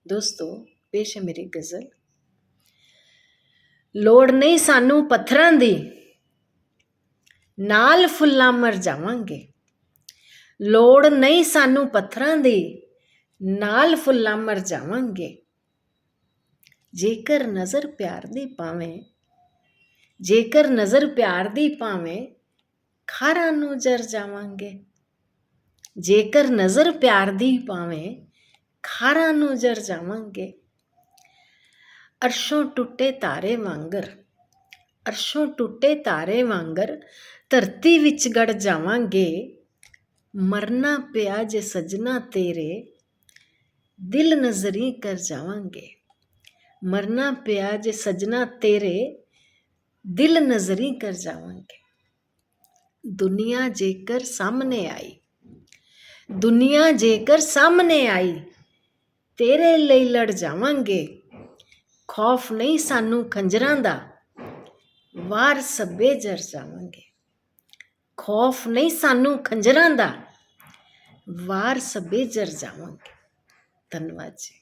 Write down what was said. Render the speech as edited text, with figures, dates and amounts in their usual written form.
दोस्तों पेश है मेरी गज़ल। लोड़ नहीं सानू पत्थरां दी, नाल फुल्लां मर जावांगे। लोड़ नहीं सानू पत्थरां दी, नाल फुल्लां मर जावांगे। जेकर नज़र प्यार दी पावें, जेकर नज़र प्यार दी पावें, खारां नूं जर जावांगे। जेकर नज़र प्यार दी पावें, खारां नूं जर जावांगे। अरशों टुटे तारे वांगर, अरशों टुटे तारे वांगर धरती विच गड़ जावांगे। मरना पिया जे सजना तेरे, दिल नज़री कर जावांगे। मरना पिया जे सजना तेरे, दिल नज़री कर जावांगे। दुनिया जेकर सामने आई, दुनिया जेकर सामने आई, तेरे लिए लड़ जावांगे। खौफ नहीं सानू खंजरां दा, वार सब्बे जर जावांगे। खौफ नहीं सानू खंजरां दा, वार सब्बे जर जावांगे। धन्यवाद जी।